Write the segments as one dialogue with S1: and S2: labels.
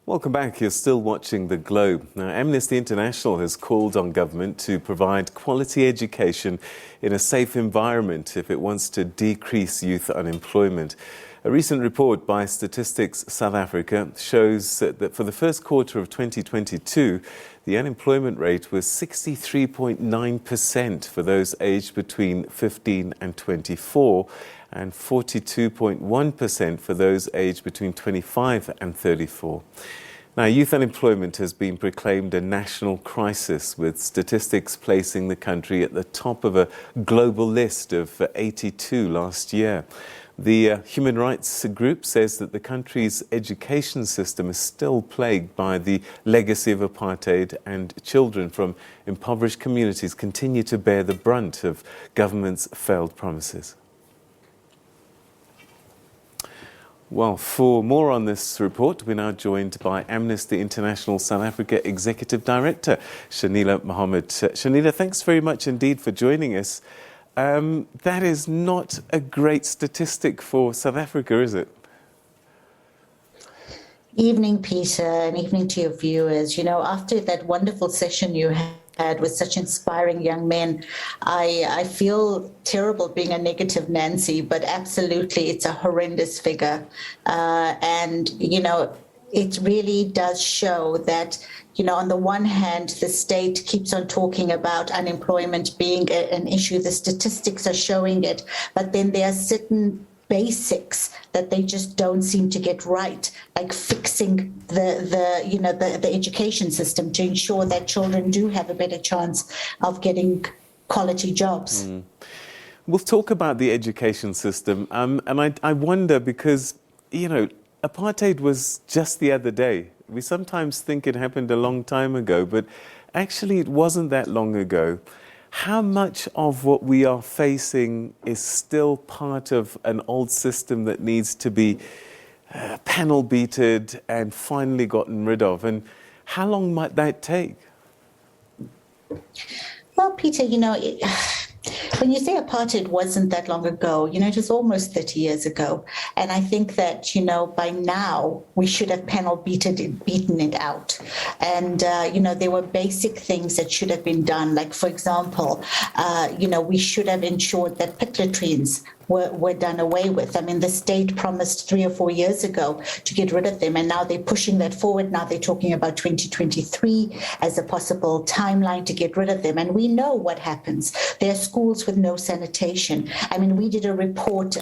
S1: Welcome back. You're still watching The Globe. Now, Amnesty International has called on government to provide quality education in a safe environment if it wants to decrease youth unemployment. A recent report by Statistics South Africa shows that for the first quarter of 2022, the unemployment rate was 63.9% for those aged between 15 and 24 and 42.1% for those aged between 25 and 34. Now, youth unemployment has been proclaimed a national crisis, with statistics placing the country at the top of a global list of 82 last year. The human rights group says that the country's education system is still plagued by the legacy of apartheid, and children from impoverished communities continue to bear the brunt of government's failed promises. Well, for more on this report, we're now joined by Amnesty International South Africa Executive Director, Shenilla Mohamed. Shenilla, thanks very much indeed for joining us. That is not a great statistic for South Africa, is it?
S2: Evening, Peter, and evening to your viewers. You know, after that wonderful session you had with such inspiring young men, I feel terrible being a negative Nancy, but absolutely it's a horrendous figure. And, you know, it really does show that, you know, on the one hand, the state keeps on talking about unemployment being an issue. The statistics are showing it, but then there are certain basics that they just don't seem to get right, like fixing the education system to ensure that children do have a better chance of getting quality jobs.
S1: We'll talk about the education system, and I wonder because, you know, apartheid was just the other day. We sometimes think it happened a long time ago, but actually it wasn't that long ago. How much of what we are facing is still part of an old system that needs to be panel beated and finally gotten rid of? And how long might that take?
S2: Well, Peter, you know, when you say apartheid wasn't that long ago, you know, it was almost 30 years ago. And I think that, you know, by now we should have panel beaten it out. And, you know, there were basic things that should have been done. Like, for example, you know, we should have ensured that pit latrines were done away with. I mean, the state promised 3 or 4 years ago to get rid of them, and now they're pushing that forward. Now they're talking about 2023 as a possible timeline to get rid of them. And we know what happens. There are schools with no sanitation. I mean, we did a report,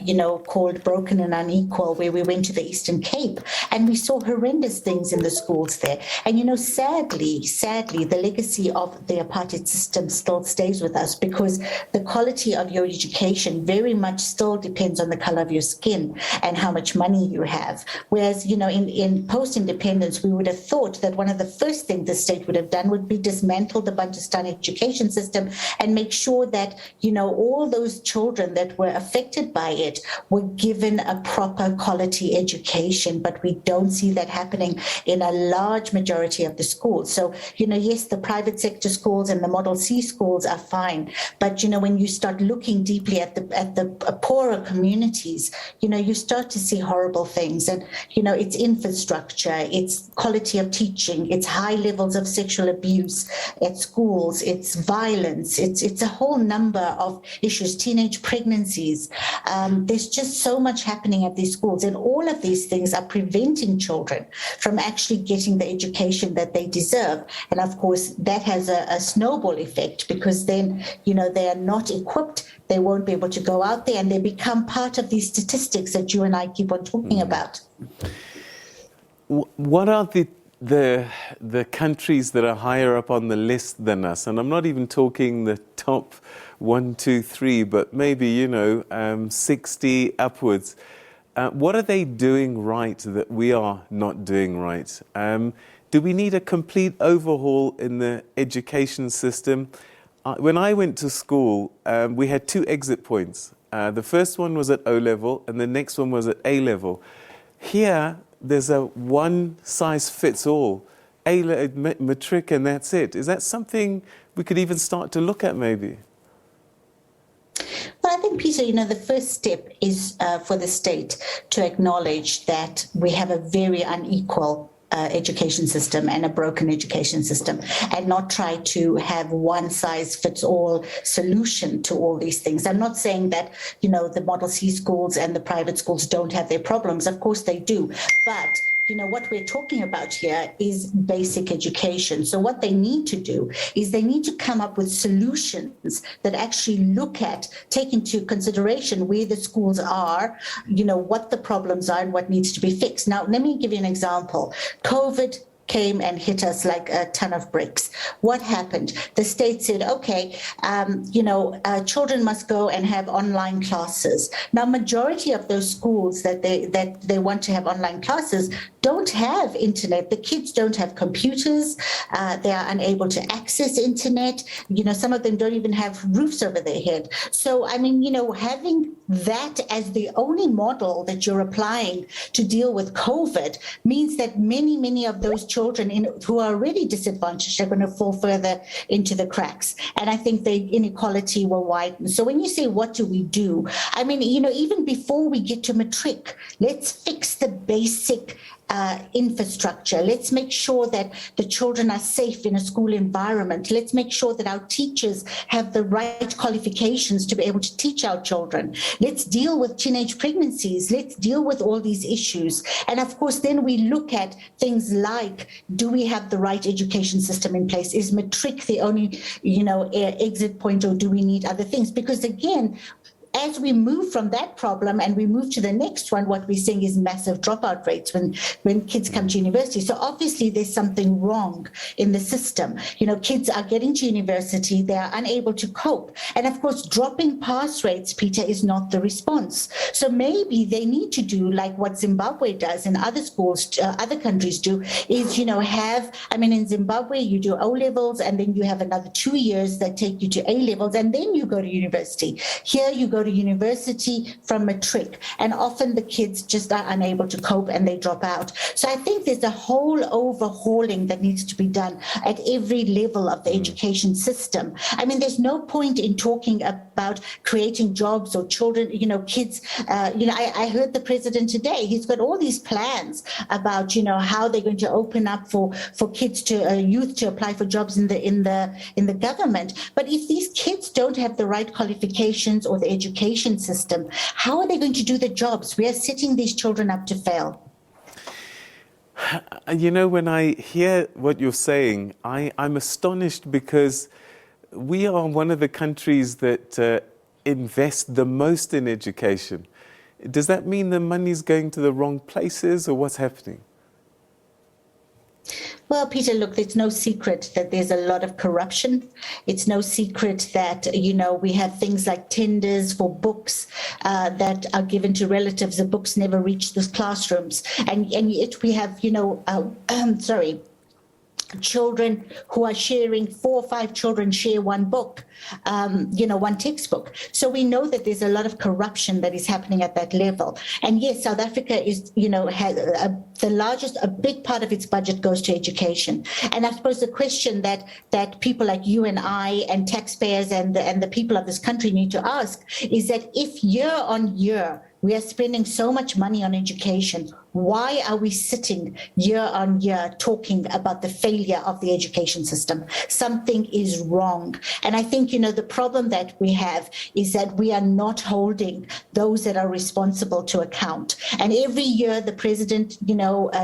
S2: you know, called Broken and Unequal, where we went to the Eastern Cape, and we saw horrendous things in the schools there. And, you know, sadly, the legacy of the apartheid system still stays with us, because the quality of your education very much still depends on the color of your skin and how much money you have. Whereas, you know, in post-independence, we would have thought that one of the first things the state would have done would be dismantle the Bantustan education system and make sure that, you know, all those children that were affected by it were given a proper quality education. But we don't see that happening in a large majority of the schools. So, you know, yes, the private sector schools and the Model C schools are fine. But, you know, when you start looking deeply at the poorer communities, you know, you start to see horrible things. And, you know, it's infrastructure, it's quality of teaching, it's high levels of sexual abuse at schools, it's violence, it's a whole number of issues, teenage pregnancies. There's just so much happening at these schools. And all of these things are preventing children from actually getting the education that they deserve. And of course, that has a snowball effect, because then, you know, they are not equipped. They won't be able to go out there, and they become part of these statistics that you and I keep on talking about.
S1: What are the countries that are higher up on the list than us? And I'm not even talking the top 1, 2, 3, but maybe, you know, 60 upwards. What are they doing right that we are not doing right? Do we need a complete overhaul in the education system? When I went to school, we had 2 exit points. The first one was at O level, and the next one was at A level. Here, there's a one-size-fits-all, matric, and that's it. Is that something we could even start to look at, maybe?
S2: Well, I think, Peter, you know, the first step is for the state to acknowledge that we have a very unequal education system and a broken education system, and not try to have one size fits all solution to all these things. I'm not saying that, the Model C schools and the private schools don't have their problems. Of course they do. But what we're talking about here is basic education. So what they need to do is they need to come up with solutions that actually take into consideration where the schools are, what the problems are and what needs to be fixed. Now, let me give you an example. COVID came and hit us like a ton of bricks. What happened? The state said, okay, children must go and have online classes. Now, majority of those schools that they want to have online classes don't have internet. The kids don't have computers. They are unable to access internet. Some of them don't even have roofs over their head. So, having that as the only model that you're applying to deal with COVID means that many of those children who are already disadvantaged are going to fall further into the cracks. And I think the inequality will widen. So when you say, what do we do? Even before we get to matric, let's fix the basic infrastructure. Let's make sure that the children are safe in a school environment. Let's make sure that our teachers have the right qualifications to be able to teach our children. Let's deal with teenage pregnancies. Let's deal with all these issues. And of course, then we look at things like, do we have the right education system in place? Is matric the only, exit point, or do we need other things? Because again, as we move from that problem and we move to the next one, what we're seeing is massive dropout rates when kids come to university. So obviously there's something wrong in the system. Kids are getting to university, they are unable to cope. And of course, dropping pass rates, Peter, is not the response. So maybe they need to do like what Zimbabwe does and other schools, other countries do, is, in Zimbabwe, you do O levels and then you have another 2 years that take you to A levels and then you go to university. Here you go to university from matric, and often the kids just are unable to cope and they drop out. So I think there's a whole overhauling that needs to be done at every level of the education system. There's no point in talking about creating jobs or children, kids. I heard the president today, he's got all these plans about, how they're going to open up for kids to youth to apply for jobs in the government. But if these kids don't have the right qualifications or the education system, how are they going to do the jobs? We are setting these children up to fail.
S1: When I hear what you're saying, I'm astonished because we are one of the countries that invest the most in education. Does that mean the money's going to the wrong places, or what's happening?
S2: Well, Peter, look, it's no secret that there's a lot of corruption. It's no secret that, we have things like tenders for books that are given to relatives. The books never reach the classrooms. And yet we have, children who are sharing, 4 or 5 children share one book, one textbook. So we know that there's a lot of corruption that is happening at that level. And yes, South Africa is, has a big part of its budget goes to education. And I suppose the question that people like you and I and taxpayers and the people of this country need to ask is that if year on year we are spending so much money on education, why are we sitting year on year talking about the failure of the education system? Something is wrong. And I think, the problem that we have is that we are not holding those that are responsible to account. And every year the president,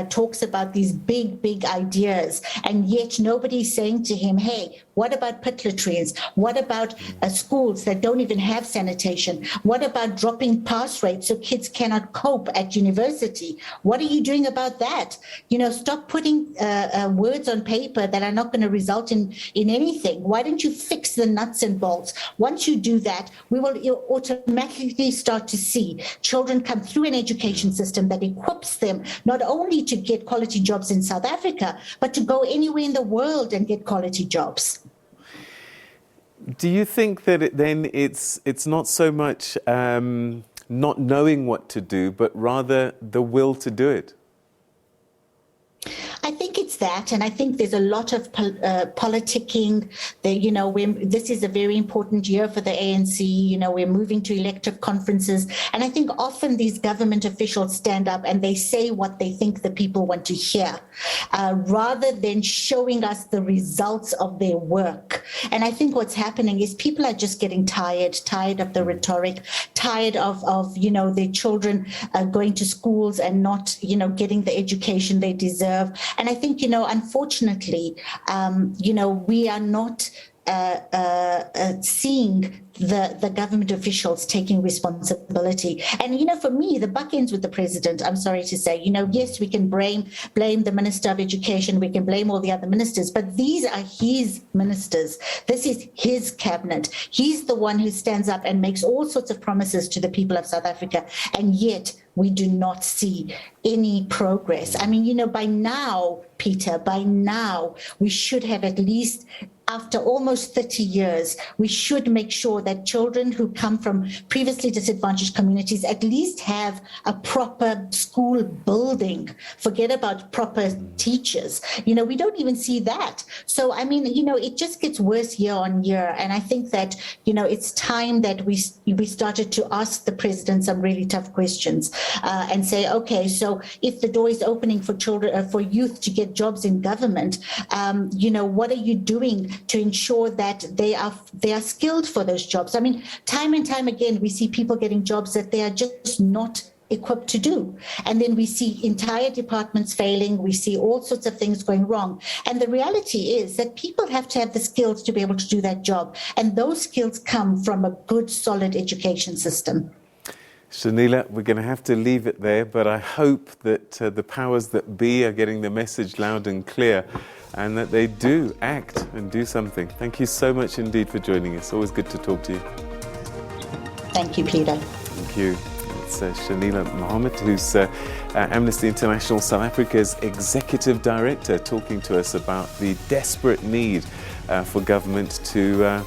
S2: talks about these big ideas, and yet nobody's saying to him, hey, what about pit latrines? What about schools that don't even have sanitation? What about dropping pass rates so kids cannot cope at university? What are you doing about that? Stop putting words on paper that are not going to result in anything. Why don't you fix the nuts and bolts? Once you do that, we will automatically start to see children come through an education system that equips them not only to get quality jobs in South Africa, but to go anywhere in the world and get quality jobs.
S1: Do you think that it's not so much not knowing what to do, but rather the will to do it?
S2: I think it's that, and I think there's a lot of politicking. This is a very important year for the ANC. We're moving to elective conferences, and I think often these government officials stand up and they say what they think the people want to hear, rather than showing us the results of their work. And I think what's happening is people are just getting tired of the rhetoric, tired of their children going to schools and not getting the education they deserve. And I think unfortunately we are not seeing the government officials taking responsibility. And for me, the buck ends with the president. I'm sorry to say, yes, we can blame the Minister of Education, we can blame all the other ministers, but these are his ministers. This is his cabinet. He's the one who stands up and makes all sorts of promises to the people of South Africa, and yet we do not see any progress. I mean, by now, Peter, we should have at least, after almost 30 years, we should make sure that children who come from previously disadvantaged communities at least have a proper school building. Forget about proper teachers. We don't even see that. So, I mean, it just gets worse year on year. And I think that, it's time that we started to ask the president some really tough questions and say, okay, so if the door is opening for children, for youth to get jobs in government, what are you doing to ensure that they are skilled for those jobs? I mean, time and time again, we see people getting jobs that they are just not equipped to do. And then we see entire departments failing. We see all sorts of things going wrong. And the reality is that people have to have the skills to be able to do that job. And those skills come from a good, solid education system.
S1: Shenilla, we're going to have to leave it there, but I hope that the powers that be are getting the message loud and clear, and that they do act and do something. Thank you so much indeed for joining us. Always good to talk to you.
S2: Thank you, Peter.
S1: Thank you. It's Shenilla Mohamed, who's Amnesty International South Africa's Executive Director, talking to us about the desperate need for government to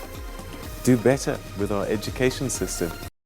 S1: do better with our education system.